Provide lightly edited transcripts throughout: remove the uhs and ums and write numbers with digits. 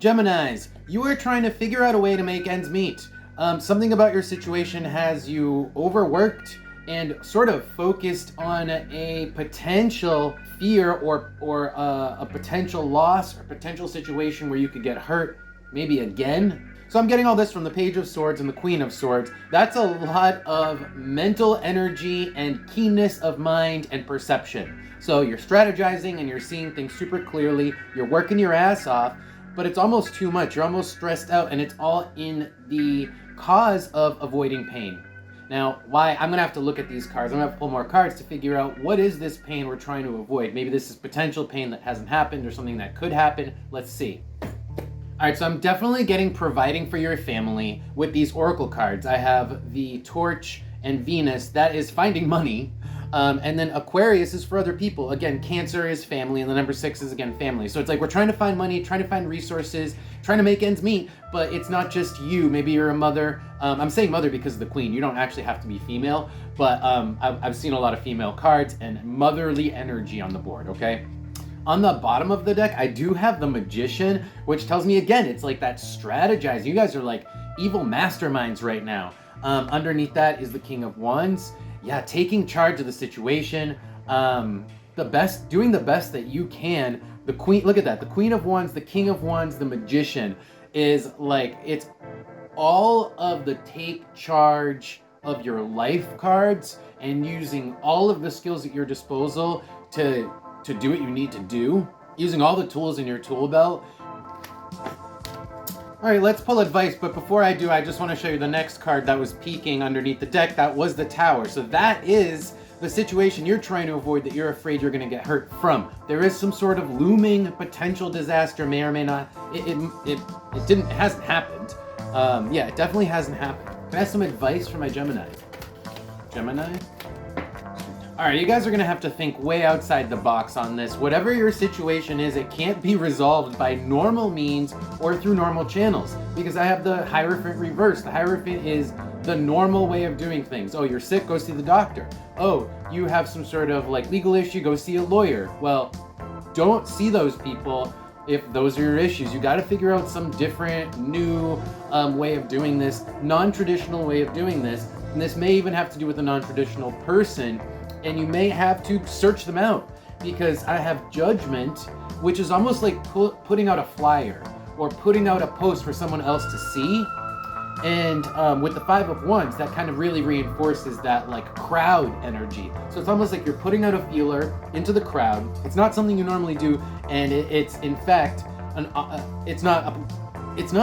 Geminis, you are trying to figure out a way to make ends meet. Something about your situation has you overworked and sort of focused on a potential fear or a potential loss or potential situation where you could get hurt, maybe again. So I'm getting all this from the Page of Swords and the Queen of Swords. That's a lot of mental energy and keenness of mind and perception. So you're strategizing and you're seeing things super clearly. You're working your ass off, but it's almost too much. You're almost stressed out, and it's all in the cause of avoiding pain. Now, why? I'm going to have to look at these cards. I'm going to have to pull more cards to figure out what is this pain we're trying to avoid. Maybe this is potential pain that hasn't happened or something that could happen. Let's see. All right, so I'm definitely getting providing for your family with these oracle cards. I have the Torch and Venus. That is finding money. And then Aquarius is for other people. Again, Cancer is family, and the number 6 is, again, family. So it's like we're trying to find money, trying to find resources, trying to make ends meet, but it's not just you. Maybe you're a mother. I'm saying mother because of the Queen. You don't actually have to be female, but I've seen a lot of female cards and motherly energy on the board, okay? On the bottom of the deck, I do have the Magician, which tells me, again, it's like that strategizing. You guys are like evil masterminds right now. Underneath that is the King of Wands. Yeah, taking charge of the situation, doing the best that you can. The Queen, look at that, the Queen of Wands, the King of Wands, the Magician is like, it's all of the take charge of your life cards and using all of the skills at your disposal to do what you need to do, using all the tools in your tool belt. All right, let's pull advice, but before I do, I just want to show you the next card that was peeking underneath the deck. That was the Tower. So that is the situation you're trying to avoid, that you're afraid you're going to get hurt from. There is some sort of looming potential disaster, may or may not. It hasn't happened. Yeah, it definitely hasn't happened. Can I have some advice for my Gemini? Gemini? All right, you guys are going to have to think way outside the box on this. Whatever your situation is, it can't be resolved by normal means or through normal channels, because I have the Hierophant reversed. The Hierophant is the normal way of doing things. Oh, you're sick, go see the doctor. Oh, you have some sort of like legal issue, go see a lawyer. Well, don't see those people if those are your issues. You got to figure out some different, new way of doing this, non-traditional way of doing this. And this may even have to do with a non-traditional person. And you may have to search them out, because I have Judgment, which is almost like putting out a flyer or putting out a post for someone else to see. And with the Five of Wands, that kind of really reinforces that like crowd energy. So it's almost like you're putting out a feeler into the crowd. It's not something you normally do, and it's in fact it's not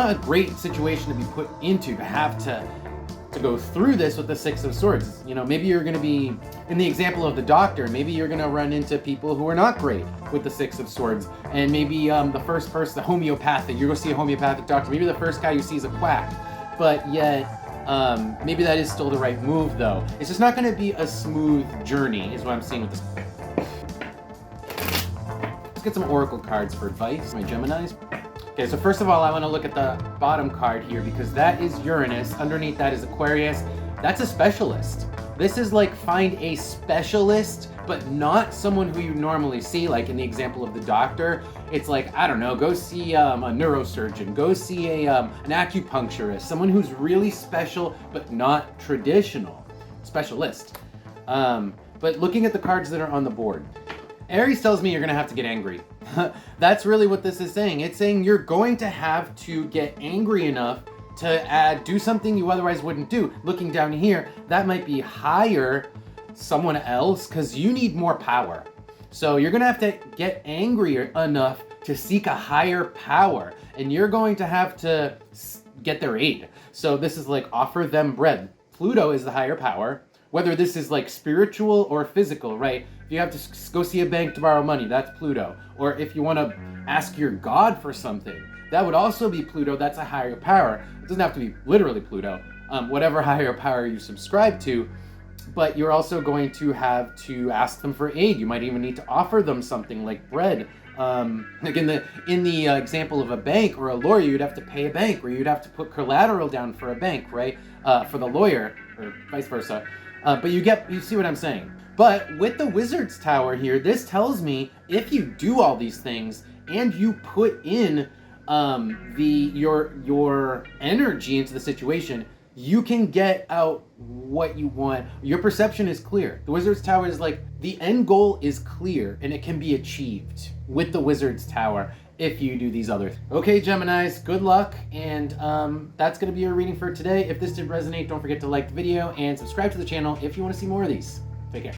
a great situation to be put into, to have to go through this with the Six of Swords. You know, maybe you're going to be, in the example of the doctor, maybe you're going to run into people who are not great with the Six of Swords. And maybe the first person, the homeopathic, you're going to see a homeopathic doctor. Maybe the first guy you see is a quack. But yet, maybe that is still the right move, though. It's just not going to be a smooth journey, is what I'm seeing with this. Let's get some oracle cards for advice, my Geminis. Okay, so first of all, I want to look at the bottom card here, because that is Uranus. Underneath that is Aquarius. That's a specialist. This is like find a specialist, but not someone who you normally see, like in the example of the doctor. It's like, I don't know, go see a neurosurgeon, go see an acupuncturist, someone who's really special, but not traditional. Specialist. But looking at the cards that are on the board, Aries tells me you're going to have to get angry. That's really what this is saying. It's saying you're going to have to get angry enough to do something you otherwise wouldn't do. Looking down here, that might be hire someone else because you need more power. So you're going to have to get angry enough to seek a higher power, and you're going to have to get their aid. So this is like offer them bread. Pluto is the higher power, whether this is like spiritual or physical, right? If you have to go see a bank to borrow money, that's Pluto. Or if you want to ask your God for something, that would also be Pluto. That's a higher power. It doesn't have to be literally Pluto, whatever higher power you subscribe to, but you're also going to have to ask them for aid. You might even need to offer them something like bread. Like in the example of a bank or a lawyer, you'd have to pay a bank, or you'd have to put collateral down for a bank, right? For the lawyer, or vice versa. But you see what I'm saying. But with the Wizard's Tower here, this tells me if you do all these things and you put in your energy into the situation, you can get out what you want. Your perception is clear. The Wizard's Tower is like, the end goal is clear and it can be achieved with the Wizard's Tower if you do these other things. Okay, Geminis, good luck, and that's going to be your reading for today. If this did resonate, don't forget to like the video and subscribe to the channel if you want to see more of these.